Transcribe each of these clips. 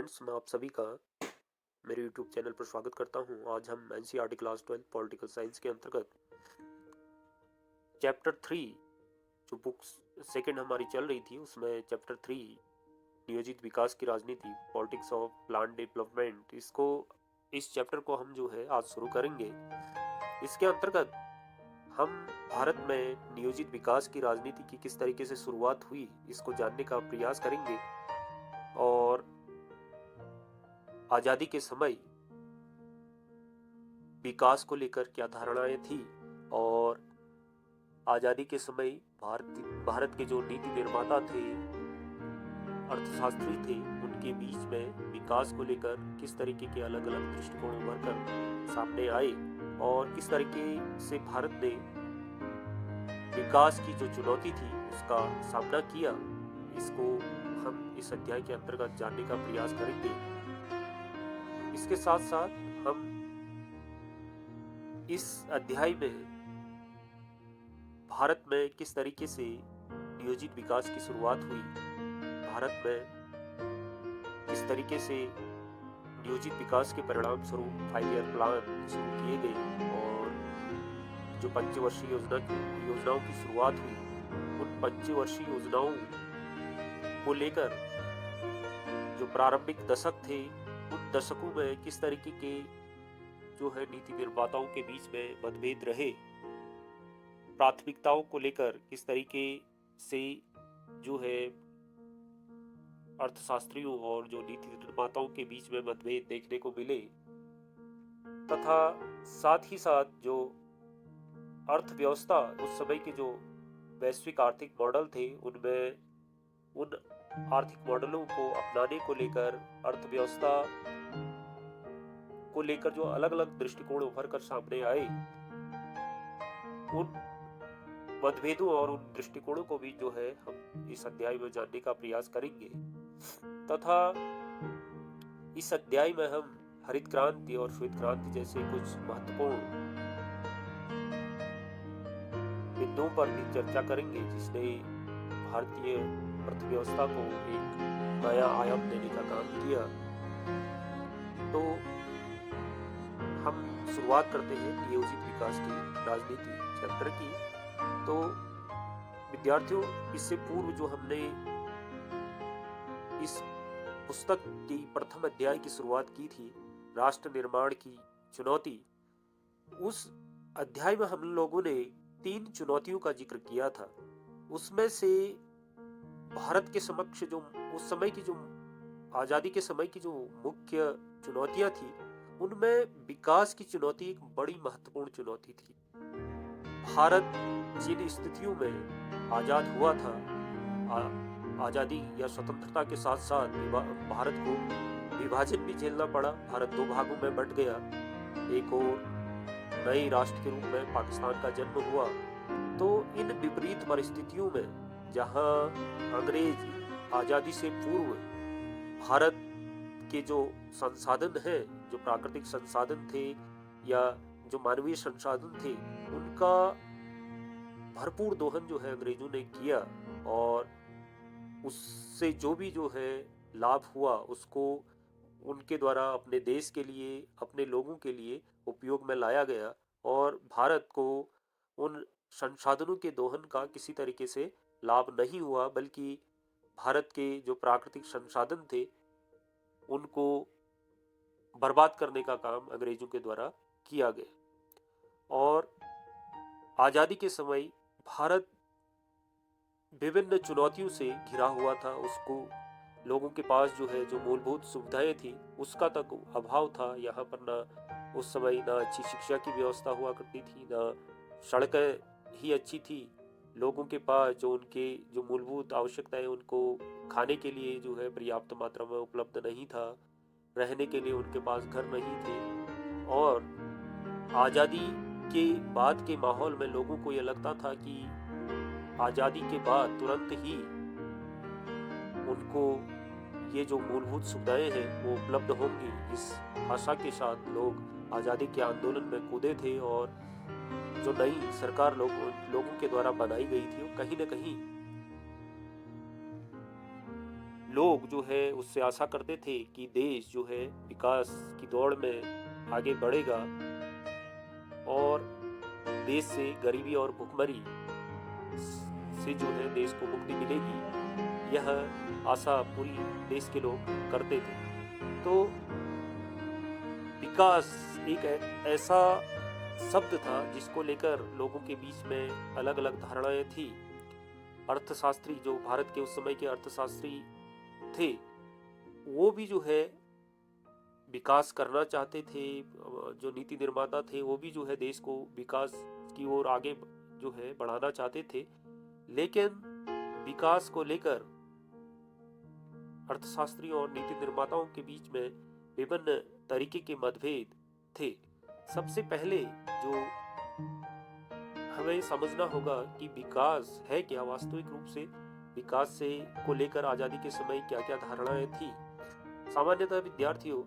Friends, मैं आप सभी का मेरे यूट्यूब चैनल पर स्वागत करता हूं। आज हम एनसीईआरटी क्लास 12 पॉलिटिकल साइंस के अंतर्गत चैप्टर 3 जो बुक्स सेकंड हमारी चल रही थी, उसमें चैप्टर 3 नियोजित विकास की राजनीति, पॉलिटिक्स ऑफ प्लान डेवलपमेंट, इस चैप्टर को हम जो है आज शुरू करेंगे। इसके अंतर्गत हम भारत में नियोजित विकास की राजनीति की किस तरीके से शुरुआत हुई, इसको जानने का प्रयास करेंगे। और आजादी के समय विकास को लेकर क्या धारणाएं थी, और आजादी के समय भारत के जो नीति निर्माता थे, अर्थशास्त्री थे, उनके बीच में विकास को लेकर किस तरीके के अलग अलग दृष्टिकोण उभर कर सामने आए, और किस तरीके से भारत ने विकास की जो चुनौती थी उसका सामना किया। इसको हम इस अध्याय के अंतर्गत जानने का प्रयास करेंगे। इसके साथ साथ हम इस अध्याय में भारत में किस तरीके से नियोजित विकास की शुरुआत हुई, भारत में किस तरीके से नियोजित विकास के परिणाम स्वरूप 5 ईयर प्लान शुरू किए गए, और जो पंचवर्षीय योजनाओं की शुरुआत हुई, उन पंचवर्षीय योजनाओं को लेकर जो प्रारंभिक दशक थे, उन दशकों में किस तरीके के जो है नीति निर्माताओं के बीच में मतभेद रहे, प्राथमिकताओं को लेकर किस तरीके से जो है अर्थशास्त्रियों और जो नीति निर्माताओं के बीच में मतभेद देखने को मिले, तथा साथ ही साथ जो अर्थव्यवस्था, उस समय के जो वैश्विक आर्थिक मॉडल थे, उनमें उन आर्थिक मॉडलों को अपनाने को लेकर, अर्थव्यवस्था को लेकर जो अलग अलग दृष्टिकोण उभर कर सामने आए, उन मतभेदों और उन दृष्टिकोणों को भी जो है हम इस अध्याय में जानने का प्रयास करेंगे। तथा इस अध्याय में हम हरित क्रांति और श्वेत क्रांति जैसे कुछ महत्वपूर्ण बिंदुओं पर भी चर्चा करेंगे, जिसने भारतीय अर्थव्यवस्था को एक नया आयाम देने का काम किया। तो हम शुरुआत करते हैं नियोजित विकास की राजनीति चैप्टर की। तो विद्यार्थियों, इससे पूर्व जो हमने इस पुस्तक की प्रथम अध्याय की शुरुआत की थी, राष्ट्र निर्माण की चुनौती, उस अध्याय में हम लोगों ने 3 चुनौतियों का जिक्र किया था। उसमें से भारत के समक्ष जो उस समय की जो आजादी के समय की जो मुख्य चुनौतियां थी, उनमें विकास की चुनौती एक बड़ी महत्वपूर्ण चुनौती थी। भारत जिन स्थितियों में आजाद हुआ था, आजादी या स्वतंत्रता के साथ साथ भारत को विभाजन भी झेलना पड़ा। भारत 2 भागों में बंट गया। एक और नए राष्ट्र के रूप में पाकिस्तान का जन्म हुआ। तो इन विपरीत परिस्थितियों में, जहां अंग्रेज आजादी से पूर्व भारत के जो संसाधन हैं, जो प्राकृतिक संसाधन थे या जो मानवीय संसाधन थे, उनका भरपूर दोहन जो है अंग्रेजों ने किया, और उससे जो भी जो है लाभ हुआ, उसको उनके द्वारा अपने देश के लिए, अपने लोगों के लिए उपयोग में लाया गया, और भारत को उन संसाधनों के दोहन का किसी तरीके से लाभ नहीं हुआ, बल्कि भारत के जो प्राकृतिक संसाधन थे उनको बर्बाद करने का काम अंग्रेजों के द्वारा किया गया। और आजादी के समय भारत विभिन्न चुनौतियों से घिरा हुआ था। उसको लोगों के पास जो है जो मूलभूत सुविधाएं थी, उसका तक अभाव था। यहाँ पर ना उस समय ना अच्छी शिक्षा की व्यवस्था हुआ करती थी, ना सड़कें ही अच्छी थी। लोगों के पास जो उनके जो मूलभूत आवश्यकताएं, उनको खाने के लिए जो है पर्याप्त मात्रा में उपलब्ध नहीं था, रहने के लिए उनके पास घर नहीं थे। और आज़ादी के बाद के माहौल में लोगों को यह लगता था कि आज़ादी के बाद तुरंत ही उनको ये जो मूलभूत सुविधाएं हैं वो उपलब्ध होंगी। इस आशा के साथ लोग आज़ादी के आंदोलन में कूदे थे, और जो नई सरकार लोगों के द्वारा बनाई गई थी, वो कहीं न कहीं लोग जो है उससे आशा करते थे कि देश जो है विकास की दौड़ में आगे बढ़ेगा और देश से गरीबी और भुखमरी से जो है देश को मुक्ति मिलेगी, यह आशा पूरी देश के लोग करते थे। तो विकास एक ऐसा शब्द था जिसको लेकर लोगों के बीच में अलग अलग धारणाएं थी। अर्थशास्त्री, जो भारत के उस समय के अर्थशास्त्री थे, वो भी जो है विकास करना चाहते थे। जो नीति निर्माता थे वो भी जो है देश को विकास की ओर आगे जो है बढ़ाना चाहते थे। लेकिन विकास को लेकर अर्थशास्त्रियों और नीति निर्माताओं के बीच में विभिन्न तरीके के मतभेद थे। सबसे पहले जो हमें समझना होगा कि विकास है क्या, वास्तविक रूप से विकास से को लेकर आजादी के समय क्या क्या धारणाएं थी। सामान्यतः विद्यार्थियों,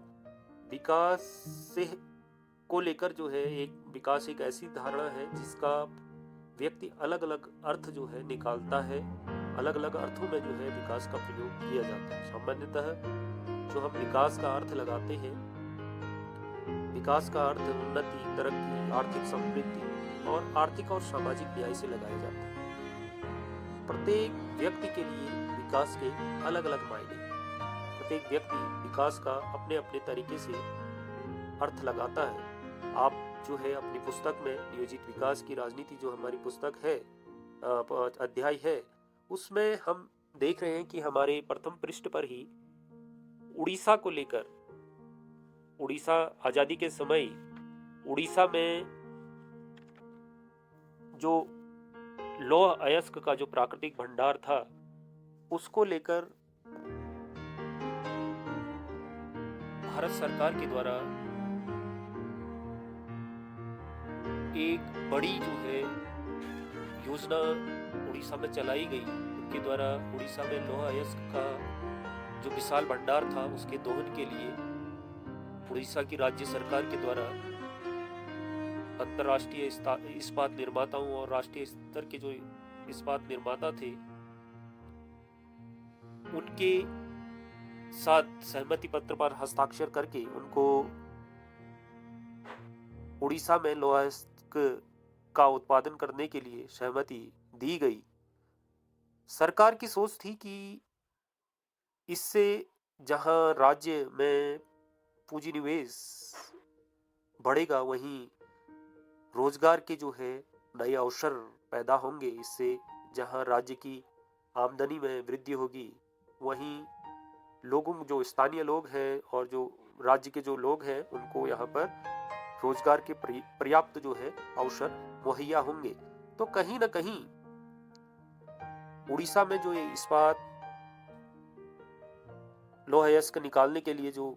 विकास से को लेकर जो है विकास एक ऐसी धारणा है जिसका व्यक्ति अलग अलग अर्थ जो है निकालता है। अलग अलग अर्थों में जो है विकास का प्रयोग किया जाता है। सामान्यतः जो हम विकास का अर्थ लगाते हैं, विकास का अर्थ उन्नति, तरक्की, आर्थिक समृद्धि और आर्थिक और सामाजिक न्याय से लगाया जाता है। प्रत्येक व्यक्ति के लिए विकास के अलग अलग मायने। प्रत्येक व्यक्ति विकास का अपने अपने तरीके से अर्थ लगाता है। आप जो है अपनी पुस्तक में नियोजित विकास की राजनीति, जो हमारी पुस्तक है, अध्याय है, उसमें हम देख रहे हैं कि हमारे प्रथम पृष्ठ पर ही उड़ीसा को लेकर, उड़ीसा आजादी के समय उड़ीसा में जो लौह अयस्क का जो प्राकृतिक भंडार था उसको लेकर भारत सरकार के द्वारा एक बड़ी जो है योजना उड़ीसा में चलाई गई। उनके द्वारा उड़ीसा में लौह अयस्क का जो विशाल भंडार था उसके दोहन के लिए उड़ीसा की राज्य सरकार के द्वारा अंतर्राष्ट्रीय इस्पात निर्माताओं और राष्ट्रीय स्तर के जो इस्पात निर्माता थे उनके साथ सहमति पत्र पर हस्ताक्षर करके उनको उड़ीसा में लौह अयस्क का उत्पादन करने के लिए सहमति दी गई। सरकार की सोच थी कि इससे जहां राज्य में पूंजी निवेश बढ़ेगा, वहीं रोजगार के जो है नए अवसर पैदा होंगे। इससे जहां राज्य की आमदनी में वृद्धि होगी, वहीं लोगों, जो स्थानीय लोग हैं और जो राज्य के जो लोग हैं, उनको यहाँ पर रोजगार के पर्याप्त जो है अवसर मुहैया होंगे। तो कहीं ना कहीं उड़ीसा में जो ये इस्पात लौह अयस्क निकालने के लिए जो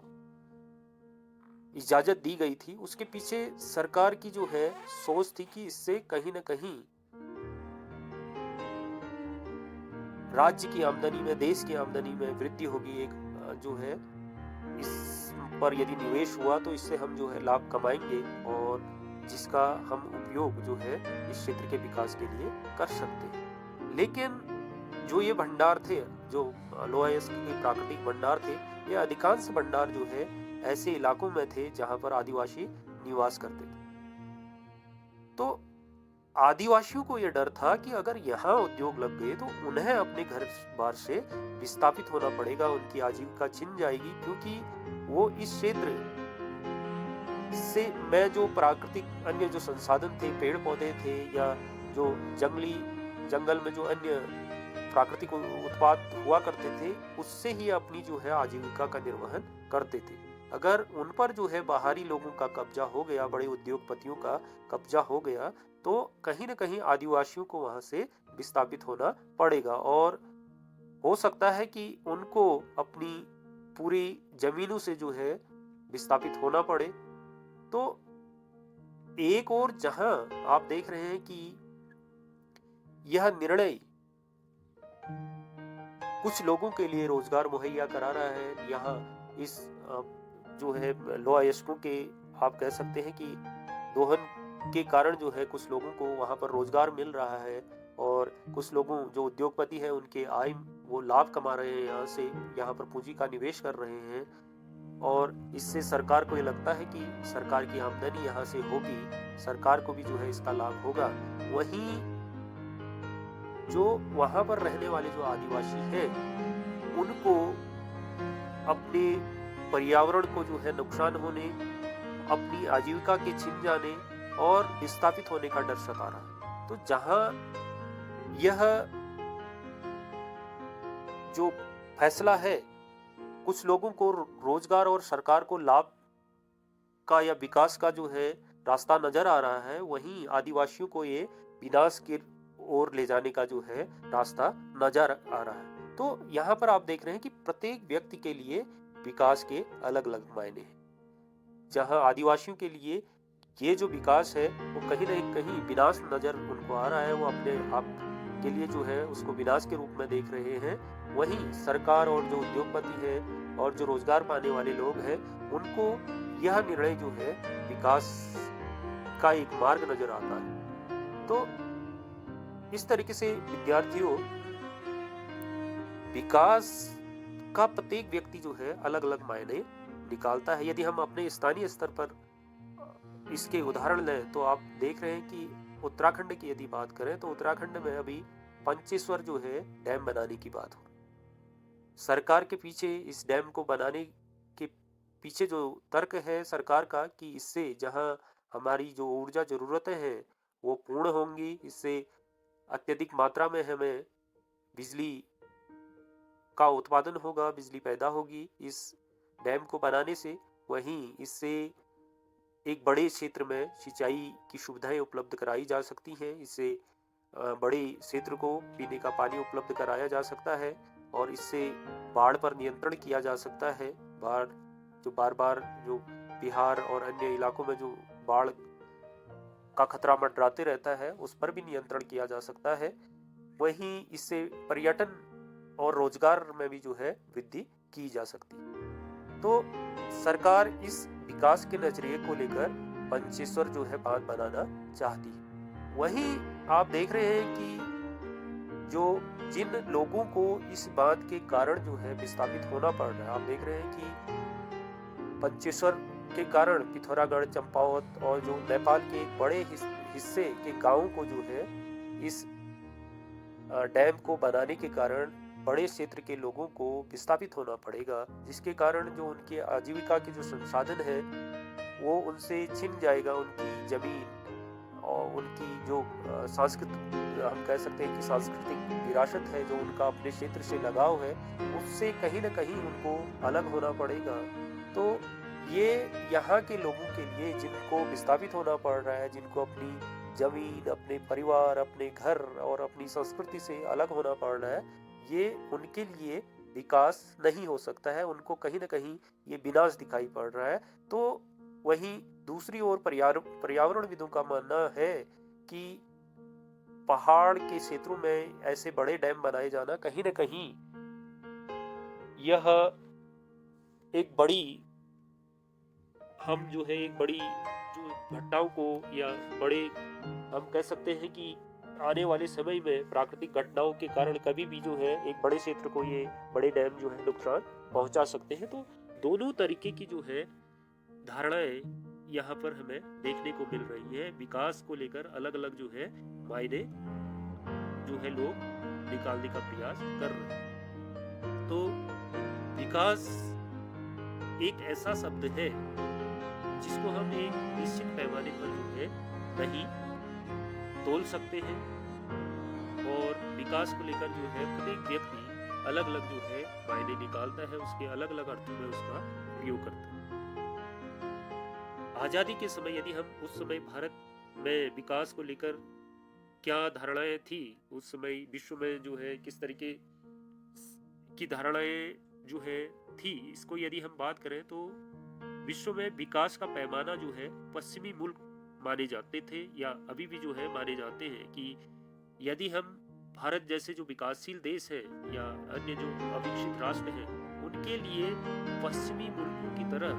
इजाजत दी गई थी, उसके पीछे सरकार की जो है सोच थी कि इससे कहीं ना कहीं राज्य की आमदनी में, देश की आमदनी में वृद्धि होगी। एक जो है इस पर यदि निवेश हुआ तो इससे हम जो है लाभ कमाएंगे और जिसका हम उपयोग जो है इस क्षेत्र के विकास के लिए कर सकते हैं। लेकिन जो ये भंडार थे, जो लौह अयस्क के प्राकृतिक भंडार थे, ये अधिकांश भंडार जो है ऐसे इलाकों में थे जहां पर आदिवासी निवास करते थे। तो आदिवासियों को यह डर था कि अगर यहाँ उद्योग लग गए तो उन्हें अपने घर बार से विस्थापित होना पड़ेगा, उनकी आजीविका छिन जाएगी, क्योंकि वो इस क्षेत्र से में जो प्राकृतिक अन्य जो संसाधन थे, पेड़ पौधे थे या जो जंगल में जो अन्य प्राकृतिक उत्पाद हुआ करते थे, उससे ही अपनी जो है आजीविका का निर्वहन करते थे। अगर उन पर जो है बाहरी लोगों का कब्जा हो गया, बड़े उद्योगपतियों का कब्जा हो गया, तो कहीं ना कहीं आदिवासियों को वहां से विस्थापित होना पड़ेगा और हो सकता है कि उनको अपनी पूरी जमीनों से जो है विस्थापित होना पड़े। तो एक और जहां आप देख रहे हैं कि यह निर्णय कुछ लोगों के लिए रोजगार मुहैया करा रहा है, यहाँ इस जो है लौह अयस्कों के, आप कह सकते हैं कि दोहन के कारण जो है कुछ लोगों को वहां पर रोजगार मिल रहा है और कुछ लोगों जो उद्योगपति हैं उनके आय वो लाभ कमा रहे हैं यहाँ पर पूंजी का निवेश कर रहे हैं, और इससे सरकार को ये लगता है कि सरकार की आमदनी यहाँ से होगी, सरकार को भी जो है इसका लाभ होगा। वहीं जो वहां पर रहने वाले जो आदिवासी हैं, उनको अपने पर्यावरण को जो है नुकसान होने, अपनी आजीविका के छिन जाने और विस्थापित होने का डर सता रहा है। तो जहां यह जो फैसला है कुछ लोगों को रोजगार और सरकार को लाभ का या विकास का जो है रास्ता नजर आ रहा है, वहीं आदिवासियों को ये विनाश की ओर ले जाने का जो है रास्ता नजर आ रहा है। तो यहाँ पर आप देख रहे हैं कि प्रत्येक व्यक्ति के लिए विकास के अलग अलग मायने हैं। जहाँ आदिवासियों के लिए ये जो विकास है वो कहीं न कहीं विनाश नजर उनको आ रहा है, वो अपने आप के लिए जो है उसको विनाश के रूप में देख रहे हैं। वहीं सरकार और जो उद्योगपति है और जो रोजगार पाने वाले लोग हैं, उनको यह निर्णय जो है विकास का एक मार्ग नजर आता है। तो इस तरीके से विद्यार्थियों, विकास का प्रत्येक व्यक्ति जो है अलग अलग मायने निकालता है। यदि हम अपने स्थानीय स्तर पर इसके उदाहरण लें तो आप देख रहे हैं कि उत्तराखंड की यदि बात करें तो उत्तराखंड में अभी पंचेश्वर जो है डैम बनाने की बात हो। सरकार के पीछे इस डैम को बनाने के पीछे जो तर्क है सरकार का कि इससे जहां हमारी जो ऊर्जा जरूरतें हैं वो पूर्ण होंगी, इससे अत्यधिक मात्रा में हमें बिजली का उत्पादन होगा, बिजली पैदा होगी इस डैम को बनाने से। वहीं इससे एक बड़े क्षेत्र में सिंचाई की सुविधाएं उपलब्ध कराई जा सकती हैं, इससे बड़े क्षेत्र को पीने का पानी उपलब्ध कराया जा सकता है और इससे बाढ़ पर नियंत्रण किया जा सकता है। बाढ़ जो बार बार जो बिहार और अन्य इलाकों में जो बाढ़ का खतरा मंडराते रहता है उस पर भी नियंत्रण किया जा सकता है। वहीं इससे पर्यटन और रोजगार में भी जो है वृद्धि की जा सकती है। तो सरकार इस विकास के नजरिए को लेकर पंचेश्वर जो है बांध बनाना चाहती है। वहीं आप देख रहे हैं कि जो जिन लोगों को इस बांध के कारण जो है विस्थापित होना पड़ रहा है, आप देख रहे हैं कि पंचेश्वर के कारण पिथौरागढ़, चंपावत और जो नेपाल के एक बड़े हिस्से के गांवों को जो है इस डैम को बनाने के कारण बड़े क्षेत्र के लोगों को विस्थापित होना पड़ेगा, जिसके कारण जो उनके आजीविका के जो संसाधन है वो उनसे छिन जाएगा। उनकी जमीन और उनकी जो सांस्कृतिक, हम कह सकते हैं कि सांस्कृतिक विरासत है, जो उनका अपने क्षेत्र से लगाव है, उससे कहीं न कहीं उनको अलग होना पड़ेगा। तो ये यहाँ के लोगों के लिए जिनको विस्थापित होना पड़ रहा है, जिनको अपनी जमीन, अपने परिवार, अपने घर और अपनी संस्कृति से अलग होना पड़ रहा है, ये उनके लिए विकास नहीं हो सकता है, उनको कहीं न कहीं ये विनाश दिखाई पड़ रहा है। तो वहीं दूसरी ओर पर्यावरणविदों का मानना है कि पहाड़ के क्षेत्रों में ऐसे बड़े डैम बनाए जाना कहीं न कहीं यह एक बड़ी जो घटनाओं को या बड़े, हम कह सकते हैं कि आने वाले समय में प्राकृतिक घटनाओं के कारण कभी भी जो है एक बड़े क्षेत्र को ये बड़े डैम जो है नुकसान पहुंचा सकते हैं। तो दोनों तरीके की जो है धारणाएं यहाँ पर हमें देखने को मिल रही है। विकास को लेकर अलग अलग जो है मायने जो है लोग निकालने का प्रयास कर रहे हैं। तो विकास एक ऐसा शब्द है जिसको हम एक निश्चित पैमाने पर जो है नहीं तोल सकते हैं, और विकास को लेकर जो है प्रत्येक व्यक्ति अलग अलग जो है मायने निकालता है, उसके अलग अलग अर्थों में उसका प्रयोग करता है। आजादी के समय यदि हम उस समय भारत में विकास को लेकर क्या धारणाएं थी, उस समय विश्व में जो है किस तरीके की धारणाएं जो है थी, इसको यदि हम बात करें तो विश्व में विकास का पैमाना जो है पश्चिमी मुल्क माने जाते थे या अभी भी जो है माने जाते हैं कि यदि हम भारत जैसे जो विकासशील देश है या अन्य जो अविकसित राष्ट्र हैं, उनके लिए पश्चिमी मुल्कों की तरह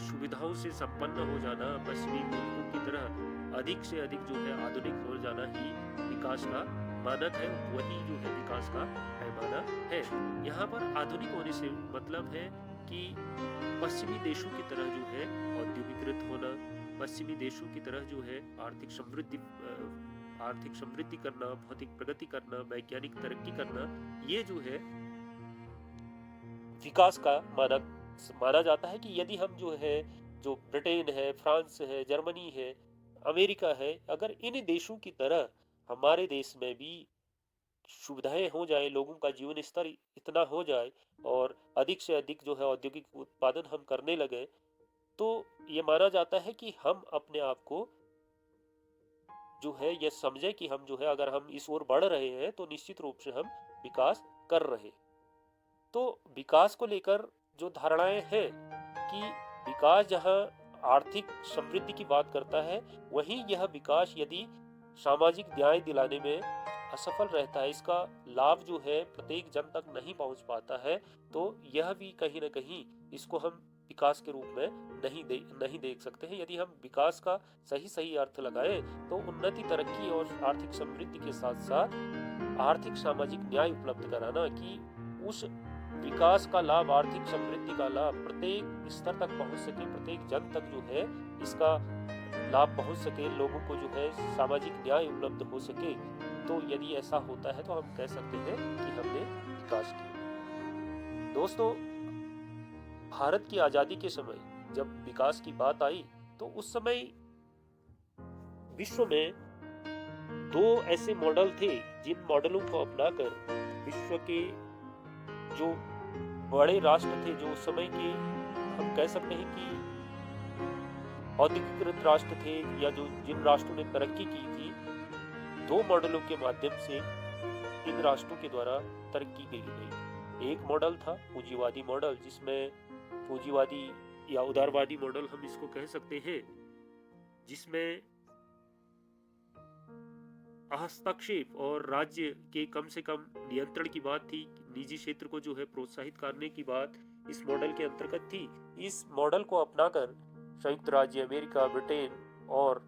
सुविधाओं से संपन्न हो जाना, पश्चिमी मुल्कों की तरह अधिक से अधिक जो है आधुनिक हो जाना ही विकास का मानक है वही जो है विकास का पैमाना है। यहाँ पर आधुनिक होने से मतलब है कि पश्चिमी देशों की तरह जो है औद्योगिकृत होना, पश्चिमी देशों की तरह जो है आर्थिक समृद्धि करना, भौतिक प्रगति करना, वैज्ञानिक तरक्की करना, ये जो है विकास का मानक माना जाता है। कि यदि हम जो है, जो ब्रिटेन है, फ्रांस है, जर्मनी है, अमेरिका है, अगर इन देशों की तरह हमारे देश में भी सुविधाएं हो जाए, लोगों का जीवन स्तर इतना हो जाए और अधिक से अधिक जो है औद्योगिक उत्पादन हम करने लगे, तो ये माना जाता है कि हम अपने आप को जो है ये समझे कि हम जो है अगर हम इस ओर बढ़ रहे हैं तो निश्चित रूप से हम विकास कर रहे हैं। तो विकास को लेकर जो धारणाएं हैं कि विकास जहां आर्थिक समृद्धि की बात करता है, वहीं यह विकास यदि सामाजिक न्याय दिलाने में असफल रहता है, इसका लाभ जो है प्रत्येक जन तक नहीं पहुंच पाता है, तो यह भी कहीं ना कहीं इसको हम विकास के रूप में नहीं देख सकते हैं। यदि हम विकास का सही सही अर्थ लगाएं तो उन्नति, तरक्की और आर्थिक समृद्धि के साथ साथ आर्थिक सामाजिक न्याय उपलब्ध कराना, कि उस विकास का लाभ, आर्थिक समृद्धि का लाभ प्रत्येक स्तर तक पहुंच सके, प्रत्येक जन तक जो है इसका लाभ पहुंच सके, लोगों को जो है सामाजिक न्याय उपलब्ध हो सके। तो यदि ऐसा होता है तो हम कह सकते हैं कि हमने विकास किया। दोस्तों, भारत की आजादी के समय जब विकास की बात आई तो उस समय विश्व में दो ऐसे मॉडल थे जिन मॉडलों को अपनाकर विश्व के जो बड़े राष्ट्र थे, जो उस समय के हम कह सकते हैं कि औद्योगिकृत राष्ट्र थे, या जो जिन राष्ट्रों ने तरक्की की थी, दो मॉडलों के माध्यम से इन राष्ट्रों के द्वारा तरक्की की गई। एक मॉडल था पूंजीवादी मॉडल, जिसमें पूंजीवादी या उदारवादी मॉडल हम इसको कह सकते हैं, जिसमें हस्तक्षेप और राज्य के कम से कम नियंत्रण की बात थी, निजी क्षेत्र को जो है प्रोत्साहित करने की बात इस मॉडल के अंतर्गत थी। इस मॉडल को अपनाकर संयुक्त राज्य अमेरिका, ब्रिटेन और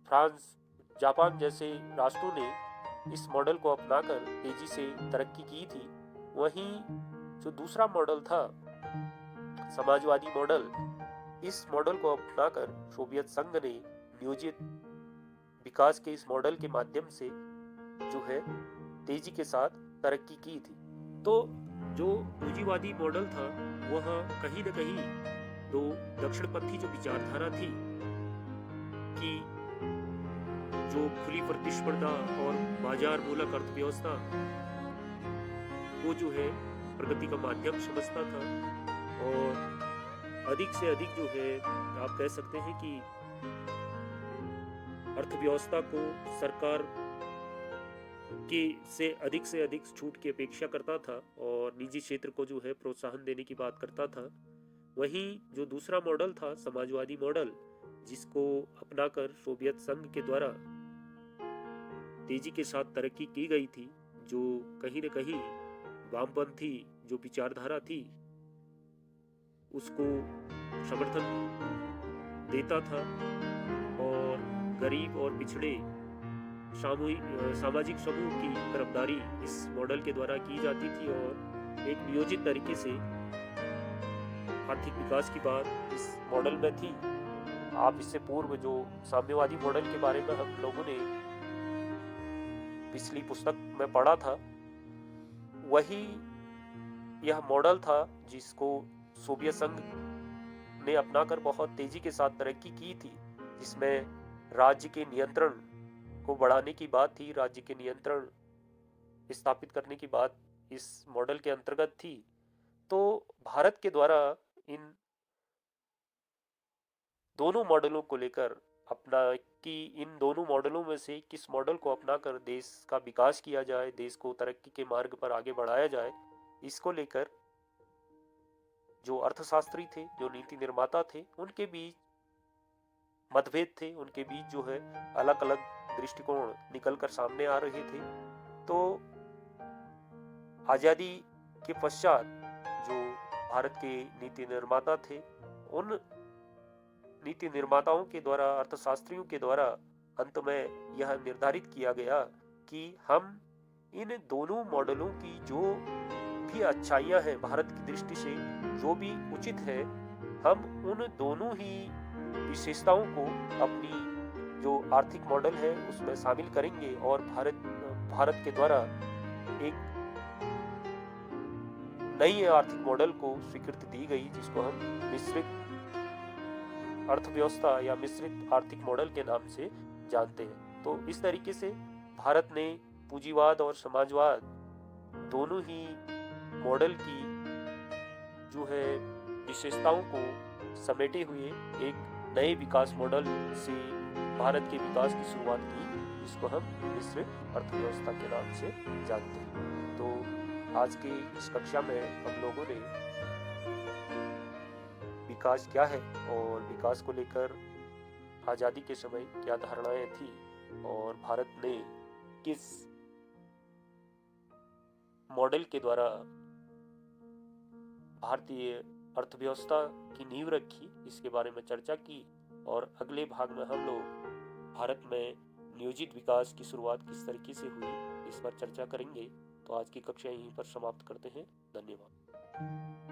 फ्रांस, जापान जैसे राष्ट्रों ने इस मॉडल को अपनाकर तेजी से तरक्की की थी। वहीं जो दूसरा मॉडल था, समाजवादी मॉडल, इस मॉडल को अपनाकर सोवियत संघ ने नियोजित विकास के इस मॉडल के माध्यम से जो है तेजी के साथ तरक्की की थी। तो जो पूंजीवादी मॉडल था वह कहीं न कहीं तो दक्षिणपंथी जो विचारधारा थी कि जो खुली प्रतिस्पर्धा और बाजार मूलक अर्थव्यवस्था वो जो है प्रगति का माध्यम समझता था, और अधिक से अधिक जो है आप कह सकते हैं कि अर्थव्यवस्था को सरकार के से अधिक छूट की अपेक्षा करता था और निजी क्षेत्र को जो है प्रोत्साहन देने की बात करता था। वहीं जो दूसरा मॉडल था, समाजवादी मॉडल, जिसको अपनाकर सोवियत संघ के द्वारा तेजी के साथ तरक्की की गई थी, जो कहीं न कहीं वामपंथी जो विचारधारा थी उसको समर्थन देता था, और गरीब और पिछड़े सामाजिक समूह की तरफदारी इस मॉडल के द्वारा की जाती थी, और एक नियोजित तरीके से आर्थिक विकास की बात इस मॉडल में थी। आप इससे पूर्व जो साम्यवादी मॉडल के बारे में हम लोगों ने पिछली पुस्तक में पढ़ा था, वही यह मॉडल था जिसको सोवियत संघ ने अपनाकर बहुत तेजी के साथ तरक्की की थी, जिसमें राज्य के नियंत्रण को बढ़ाने की बात थी, राज्य के नियंत्रण स्थापित करने की बात इस मॉडल के अंतर्गत थी। तो भारत के द्वारा इन दोनों मॉडलों को लेकर अपना कि इन दोनों मॉडलों में से किस मॉडल को अपनाकर देश का विकास किया जाए, देश को तरक्की के मार्ग पर आगे बढ़ाया जाए, इसको लेकर जो अर्थशास्त्री थे, जो नीति निर्माता थे, उनके बीच मतभेद थे, उनके बीच जो है अलग अलग दृष्टिकोण निकलकर सामने आ रहे थे। तो आजादी के पश्चात जो भारत के नीति निर्माता थे, उन नीति निर्माताओं के द्वारा, अर्थशास्त्रियों के द्वारा अंत में यह निर्धारित किया गया कि हम इन दोनों मॉडलों की जो भी अच्छाइयां हैं भारत की दृष्टि से, जो भी उचित है, हम उन दोनों ही विशेषताओं को अपनी जो आर्थिक मॉडल है उसमें शामिल करेंगे और भारत के द्वारा एक नई आर्थिक मॉडल को स्वीकृति दी गई, जिसको हम मिश्रित अर्थव्यवस्था या मिश्रित आर्थिक मॉडल के नाम से जानते हैं। तो इस तरीके से भारत ने पूंजीवाद और समाजवाद दोनों ही मॉडल की जो है विशेषताओं को समेटे हुए एक नए विकास मॉडल से भारत के विकास की शुरुआत की, जिसको हम मिश्रित अर्थव्यवस्था के नाम से जानते हैं। तो आज की इस कक्षा में हम लोगों ने विकास क्या है और विकास को लेकर आजादी के समय क्या धारणाएं थी और भारत ने किस मॉडल के द्वारा भारतीय अर्थव्यवस्था की नींव रखी, इसके बारे में चर्चा की। और अगले भाग में हम लोग भारत में नियोजित विकास की शुरुआत किस तरीके से हुई, इस पर चर्चा करेंगे। तो आज की कक्षा यहीं पर समाप्त करते हैं। धन्यवाद।